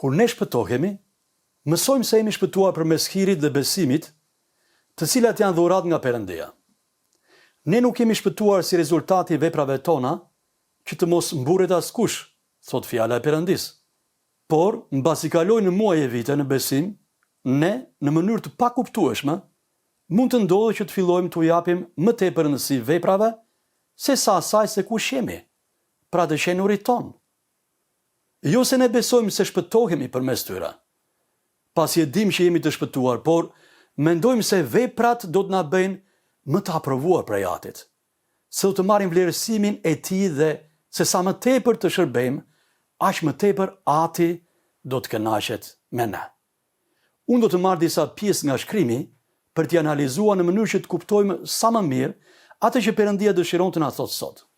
Kur ne shpëtohemi, mësojmë se jemi shpëtuar përmes hirit dhe besimit, të cilat janë dhurat nga Perëndia. Ne nuk jemi shpëtuar si rezultati i veprave tona, që të mos mburret askush, thot fjala e Perëndis. Por, mbasi kalojnë muaj e vite në besim, ne, në mënyrë të pakuptueshme, mund të ndodhë që të fillojmë t'u japim më tepër rëndësi veprave, se sa asaj se kush jemi, pra të qenurit ton. Jo se ne besojmë se shpëtohemi përmes tyre, pasi e dim që jemi të shpëtuar, por mendojmë se veprat do të na bëjnë më të aprovuar prej Atit, se do të marrim vlerësimin e Tij dhe se sa më tepër të shërbejmë, aq më tepër Ati do të kënaqet me ne. Unë do të marr disa pjesë nga shkrimi për t'i analizuar në mënyrë që të kuptojmë sa më mirë atë që Perëndia dëshiron të na thotë sot.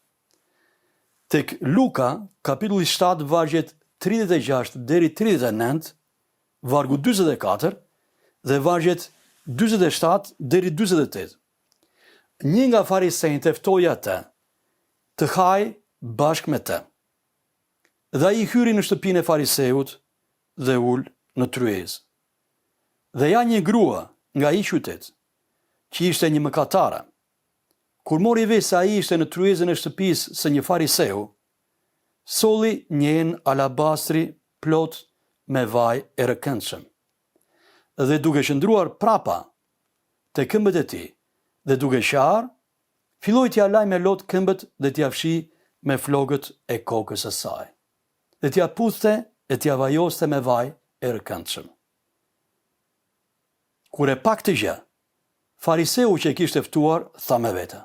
Tek Luka, kapitulli 7, vargjet 36 deri 39, vargu 44 dhe vargjet 47 deri 48. Një nga farisejtë e ftoi atë të hajë bashkë me të. Dhe ai hyri në shtëpinë e fariseut dhe ul në tryezë. Dhe ja një grua nga ai qytet, që ishte një mëkatare. Kur mori vesh se ai ishte në tryezën e shtëpisë së një fariseu, solli një enë alabastri plot me vaj e rëkëndshëm. Dhe duke qëndruar prapa te këmbët e tij, dhe duke qarë, filloi t'ia laj me lot këmbët dhe t'ia fshi me flokët e kokës së saj. Dhe t'ia puthte e t'ia vajoste me vaj e rëkëndshëm. Kur e pa këtë gjë, fariseu që e kishte ftuar tha me vete: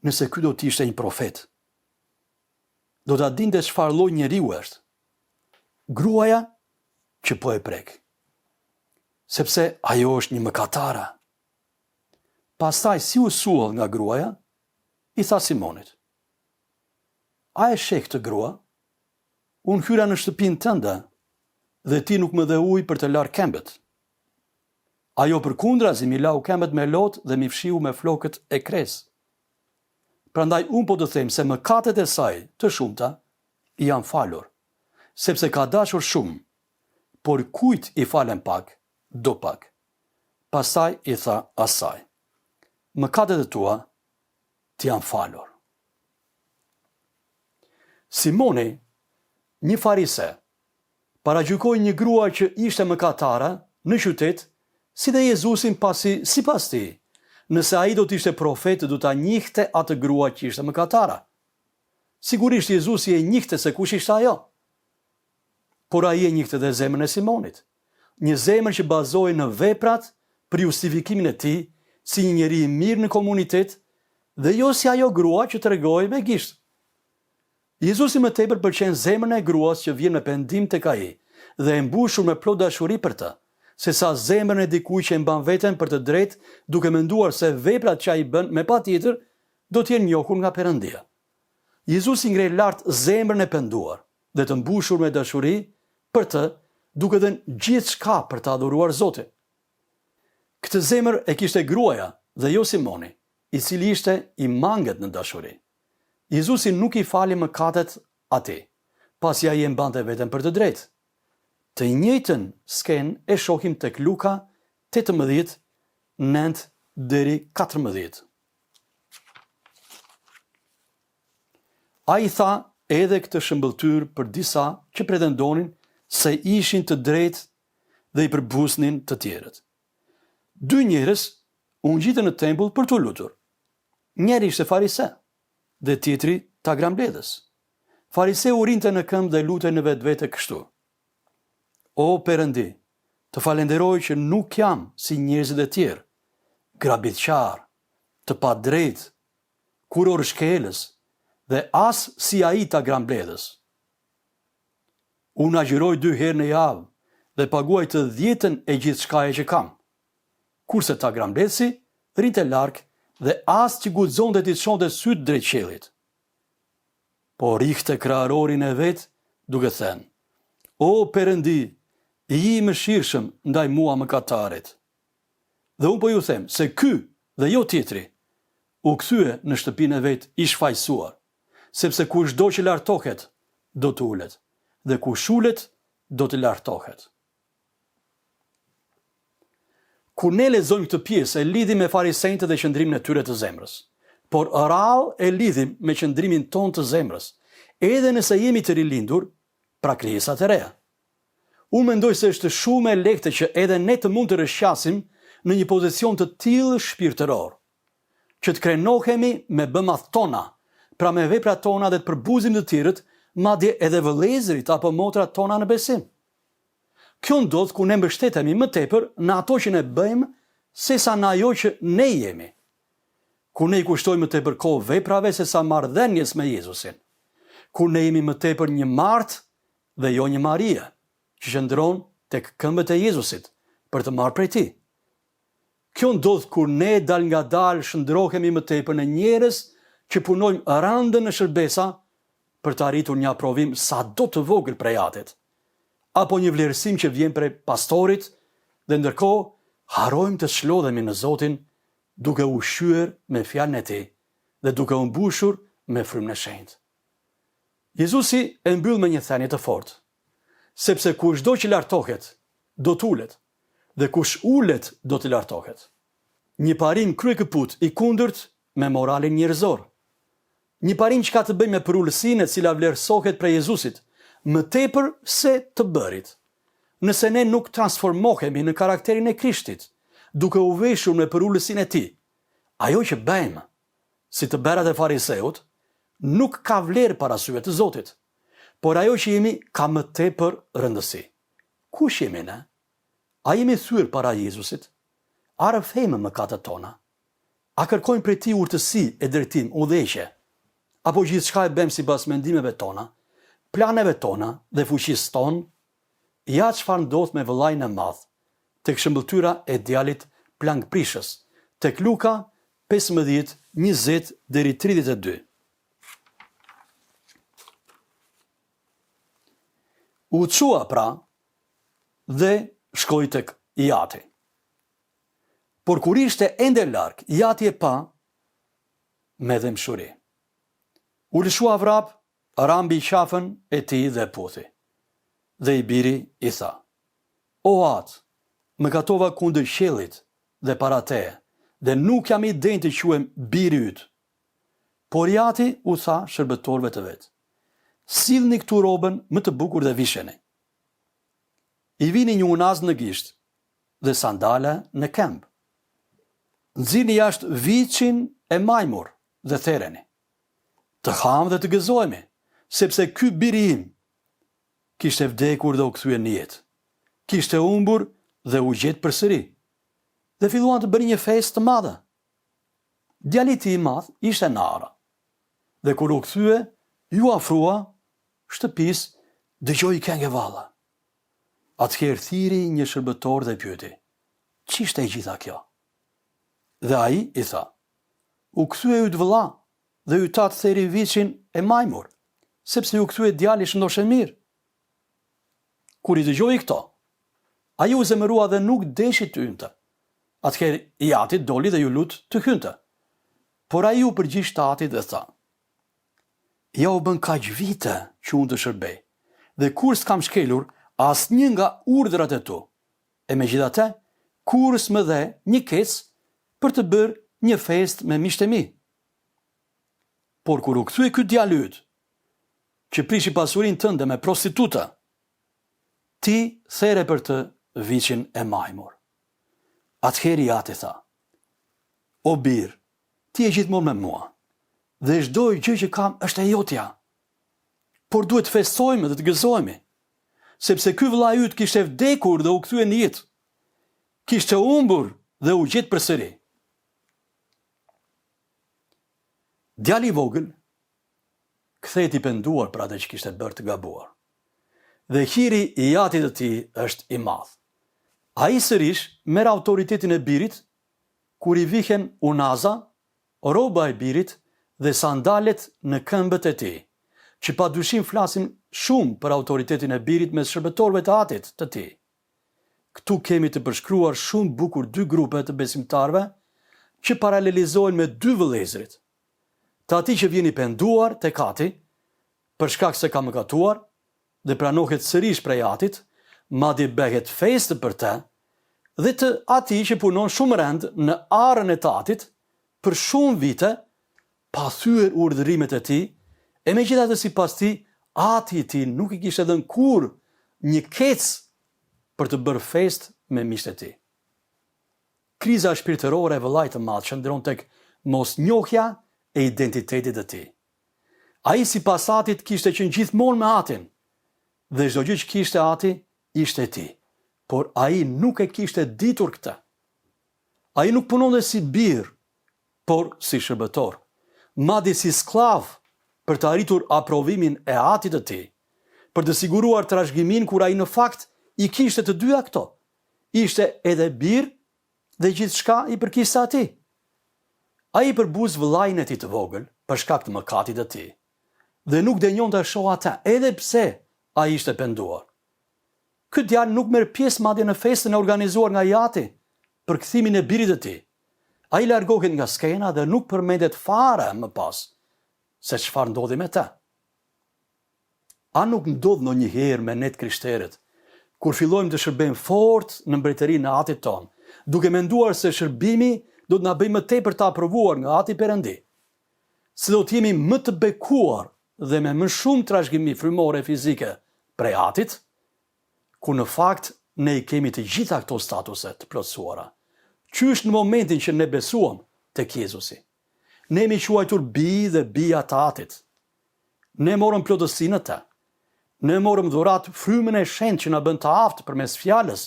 nëse ky do të ishte një profet, do ta dinte çfarë lloj njeriu është gruaja që po e prek, sepse ajo është një mëkatare. Pastaj si u suall nga gruaja, i tha Simonit: a e sheh këtë grua? Unë hyra në shtëpinë tënde dhe ti nuk më dhe ujë për të larë këmbët. Ajo përkundrazi mi lau këmbët me lot dhe mi fshiu me flokët e kresë. Prandaj unë po të them se mëkatet e saj të shumta i janë falur, sepse ka dashur shumë, por kujt i falen pak, do pak. Pastaj i tha asaj: mëkatet e tua të janë falur. Simoni, një farise, paragjykoi një grua që ishte mëkatare në qytet, si dhe Jezusin pasi sipas tij, nëse ai do të ishte profet, do ta njihte atë grua që ishte mëkatare. Sigurisht Jezusi e njihte se kush ishte ajo. Por ai e njihte dhe zemrën e Simonit, një zemër që bazohej në veprat për justifikimin e tij si një njeri i mirë në komunitet dhe jo si ajo grua që tregoi me gisht. Jezusi më tepër pëlqen zemrën e gruas që vjen me pendim tek ai dhe e mbushur me plot dashuri për të, sesa zemrën e dikujt që e mban veten për të drejtë, duke menduar se veprat që ai bën me patjetër do të jenë njohur nga Perëndia. Jezusi ngre lart zemrën e penduar dhe të mbushur me dashuri për të, duke dhënë gjithçka për të adhuruar Zotin. Këtë zemër e kishte gruaja dhe jo Simoni, i cili ishte i mangët në dashuri. Jezusi nuk i fali mëkatet atij, pasi ai e mbante veten për të drejtë. Të njëjtën skenë e shohim tek Luka 18, 9 deri 14. Ai tha edhe këtë shëmbëltyr për disa që pretendonin se ishin të drejtë dhe i përbusnin të tjerët. 2 njerëz u ngjitën në tempull për të lutur. Njëri ishte farise dhe tjetri tagrambledhës. Fariseu rinte në këmbë dhe lutej në vetvete kështu: O Perëndi, të falenderoj që nuk jam si njerëzit e tjerë, grabitqar, të padrejtë, kurorshkelës dhe as si ai tagrambledhës. Unë agjëroj 2 herë në javë dhe paguaj të 10 e gjithçkaje që kam. Kurse tagrambledhësi rinte larg dhe as që guxonte t'i çonte syt drejt qiellit. Por rihte kraharorin e vet duke thënë: O Perëndi, i mëshirshëm ndaj mua mëkatarit. Dhe unë po ju them se ky dhe jo tjetri u kthye në shtëpinë e vet i shfaqsuar, sepse kushdo që lartohet do të ulet, dhe kush ulet do të lartohet. Kur ne lexojmë këtë pjesë, e lidhim me farisejtë dhe qëndrimin e tyre të zemrës. Por rrallë e lidhim me qëndrimin ton të zemrës, edhe nëse jemi të rilindur, pra krijesa të reja. Unë mendoj se është shumë e lehtë që edhe ne të mund të rrëshqasim në një pozicion të tillë shpirtëror, që të krenohemi me bëmat tona, pra me veprat tona dhe të përbuzim të tjerët, madje edhe vëllezërit apo motrat tona në besim. Kjo ndodh kur ne mbështetemi më tepër në ato që ne bëjmë sesa në ajo që ne jemi. Kur ne i kushtojmë më tepër kohë veprave sesa marrëdhënies me Jezusin. Kur ne jemi më tepër një Martë dhe jo një Maria, që qëndron tek këmbët e Jezusit për të marrë prej tij. Kjo ndodh kur ne dal nga dal shndrohemi më tepër në njerëz që punojmë rëndë në shërbesa për të arritur një aprovim sa do të vogël prej atit, apo një vlerësim që vjen prej pastorit, dhe ndërkohë harrojmë të shlodhemi në Zotin duke u ushqyer me fjalën e tij dhe duke u mbushur me frymën e shenjtë. Jezusi e mbyll me një thënie të fortë, sepse kushdo që lartohet, do t'ulet, dhe kush ulet, do të lartohet. Një parim kryekëput i kundërt me moralin njerëzor. Një parim që ka të bëjë me përullësinë e cila vlerësohet prej Jezusit, më tepër se të bërit. Nëse ne nuk transformohemi në karakterin e Krishtit, duke u veshur me përullësinë e tij, ajo që bëjmë, si të bërat e fariseut, nuk ka vlerë para syve të Zotit, por ajo që jemi ka më tepër rëndësi. Kush jemi ne? A jemi thyer para Jezusit? A rrëfejmë mëkatet tona? A kërkojmë prej tij urtësi e drejtim, udhëheqje? Apo gjithçka e bëjmë sipas mendimeve tona, planeve tona dhe fuqisë tonë? Ja çfarë ndodh me vëllain e madh tek shëmbëtyra e djalit plankprishës, tek Luka 15:20 deri 32. U çua pra dhe shkoi tek Jati. Por kur ishte ende larg, Jati e pa me dëmshuri. U lëshua vrap, rambi qafën e tij dhe puthi. Dhe i biri i tha: O Atë, më gatova kundër qiellit dhe para teje, dhe nuk jam i denjë të quhem biri yt. Por Jati u tha shërbëtorëve të vet: Sillni këtu robën më të bukur dhe visheni. I vini një unaz në gisht dhe sandale në këmbë. Nxirni jashtë viçin e majmur dhe therreni. Të ham dhe të gëzohemi, sepse ky biri im kishte vdekur dhe u kthye në jetë. Kishte humbur dhe u gjet përsëri. Dhe filluan të bënin një festë të madhe. Djali i tij i madh ishte në ara. Dhe kur u kthye, ju afrua shtëpisë, dëgjoi këngë valla. Atëherë thiri një shërbëtor dhe pyeti: Ç'ishte e gjitha kjo? Dhe ai i tha: U kthye yt vëlla dhe ju tat theri viçin e majmur, sepse ju kthye djali shëndoshë mirë. Kur i dëgjoi këto, ai u zemërua dhe nuk deshi të hynte. Atëherë Jati doli dhe ju lut të hynte. Por ai u përgjigj atit dhe tha: Ja u bën kaq vite që unë të shërbej, dhe kur s'kam shkelur asnjë nga urdhrat e tu. E megjithatë, kur s'më dhe një kec për të bërë një festë me miqtë e mi. Por kur u kthye ky djalë yt, që prishi pasurinë tënde me prostituta, ti there për të viçin e majmur. Atëherë Jati tha: O bir, ti je gjithmonë me mua, dhe çdo gjë që kam është e jotja. Por duhet të festojmë dhe të gëzohemi, sepse ky vëlla yt kishte vdekur dhe u kthye në jetë. Kishte humbur dhe u gjet përsëri. Djali i vogël kthehet i penduar për atë që kishte bërë të gabuar. Dhe hiri i Jatit të tij është i madh. Ai sërish merr autoritetin e birit kur i vihen unaza, rroba e birit dhe sandalet në këmbët e tij, që padyshim flasin shumë për autoritetin e birit mes shërbëtorëve të Atit të tij. Ktu kemi të përshkruar shumë bukur dy grupe të besimtarëve që paralelizohen me dy vëllezërit. Të atij që vjen i penduar tek Ati, për shkak se ka mëkatuar, dhe pranohet sërish prej atit, madje bëhet festë për te, dhe të ati që punon shumë rend në arën e tatit, për shumë vite, pa thyer urdhërimet e tij, e megjithatë sipas tij, ati i tij nuk i kishte dhënë kur një kec për të bërë festë me miqtë e tij. Kriza shpirtërore e vëllait të madh qëndron tek mosnjohja e identitetit të tij. Ai sipas atit kishte qenë gjithmonë me atin, dhe çdo gjë që kishte ati ishte e tij, por ai nuk e kishte ditur këtë. Ai nuk punonte si birr, por si shërbëtor, madje si sklav për të arritur aprovimin e atit të tij, për të siguruar trashëgimin kur ai në fakt i kishte të dyja këto. Ishte edhe birr dhe gjithçka i përkiste atij. Ai i përbuz vëllain e tij të vogël për shkak të mëkatit të tij, dhe nuk denjonte të shohë atë, edhe pse ai ishte penduar. Ky djalë nuk merr pjesë madje në festën e organizuar nga ati për kthimin e birit të tij. Ai largohet nga skena dhe nuk përmendet fare më pas se çfarë ndodhi me të. A nuk ndodh ndonjëherë me ne të krishterët, kur fillojmë të shërbejmë fort në mbretërinë e atit ton, duke menduar se shërbimi do të na bëjë më tepër të aprovuar nga Ati Perëndi, se do të jemi më të bekuar dhe me më shumë trashëgimi frymore fizike prej Atit, ku në fakt ne i kemi të gjitha këto statuse të plotësuara. Qysh në momentin që ne besuam tek Jezusi, ne jemi quajtur bij dhe bija të Atit. Ne morëm plotësinë të. Ne morëm dhurat frymën e shenjtë që na bën të aftë përmes fjalës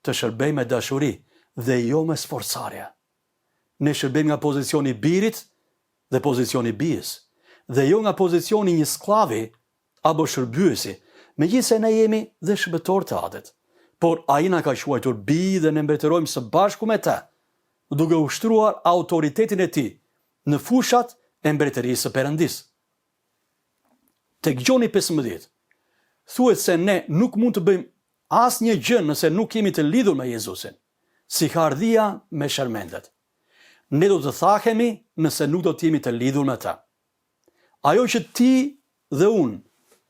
të shërbejmë me dashuri dhe jo me sforcarje. Ne shërbejmë nga pozicioni i birit dhe pozicioni i bijës, dhe jo nga pozicioni një sklavi apo shërbyesi, megjithse ne jemi dhe shërbëtor të Atit. Por ai na ka quajtur bij dhe ne mbretërojmë së bashku me të, duke ushtruar autoritetin e tij në fushat e mbretërisë së Perëndis. Tek Gjoni 15, thuhet se ne nuk mund të bëjmë asnjë gjë nëse nuk jemi të lidhur me Jezusin, si hardhia me shermendet. Ne do të thahemi nëse nuk do të jemi të lidhur me ta. Ajo që ti dhe unë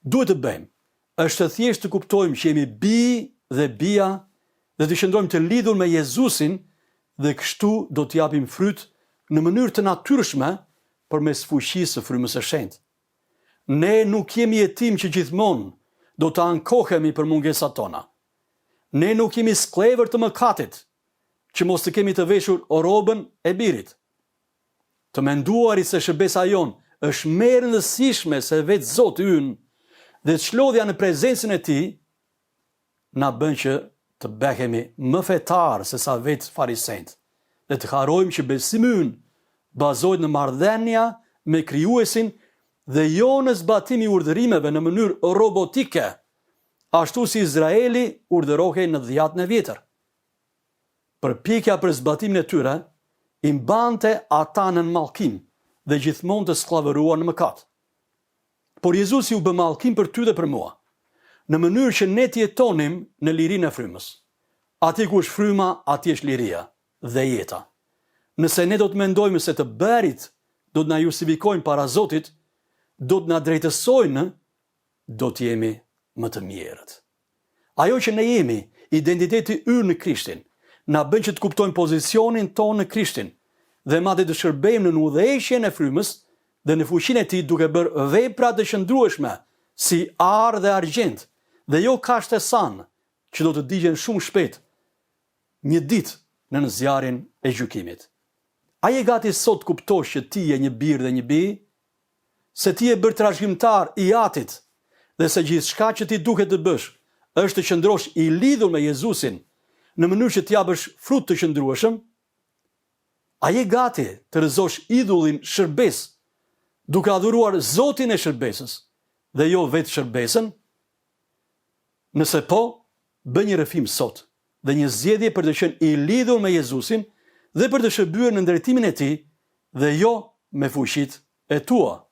duhet të bëjmë, është thjesht të kuptojmë që jemi bij dhe bija dhe të qëndrojmë të lidhur me Jezusin, dhe kështu do të japim fryt në mënyrë të natyrshme përmes fuqisë së frymës së shenjtë. Ne nuk jemi jetim që gjithmonë do të ankohemi për mungesat tona. Ne nuk jemi sklever të mëkatit, që mos të kemi të veshur robën e birit. Të menduari se shërbesa jon është më e rëndësishme se vetë Zoti ynë dhe çlodhja në prezencën e tij, na bën që të bëhemi më fetar se sa vetë farisejt, dhe të harrojmë që besimi ynë bazohet në marrëdhënia me Krijuesin dhe jo në zbatimi i urdhërimeve në mënyrë robotike, ashtu si Izraeli urdhërohej në 10 e vjetër. Përpjekja për zbatimin e tyre i mbante ata në mallkim dhe gjithmonë të skllavëruar në mëkat. Por Jezusi u bë mallkim për ty dhe për mua, në mënyrë që ne të jetonim në lirinë e frymës. Aty ku është fryma, aty është liria dhe jeta. Nëse ne do të mendojmë se të bërit do të na justifikojnë para Zotit, do të na drejtësojnë, do të jemi më të mirët. Ajo që ne jemi, identiteti ynë në Krishtin, na bën që të kuptojmë pozicionin tonë në Krishtin dhe madje të shërbejmë në udhëheqjen e frymës dhe në fuqinë e tij, duke bërë vepra të qëndrueshme si arë dhe argjend, dhe jo kashte san që do të digjen shumë shpejt një ditë në zjarrin e gjykimit. A je gati sot kuptosh që ti je një birë dhe një bij? Se ti je bërë trashëgimtar i Atit dhe se gjithçka që ti duhet të bësh është të qëndrosh i lidhur me Jezusin në mënyrë që t'japësh frut të qëndrueshëm? A je gati të rëzosh idhullin shërbes, duke adhuruar Zotin e shërbesës dhe jo vetë shërbesën? Nëse po, bë një rrëfim sot dhe një zgjedhje për të qenë i lidhur me Jezusin dhe për të shërbyer në drejtimin e tij dhe jo me fuqitë e tua.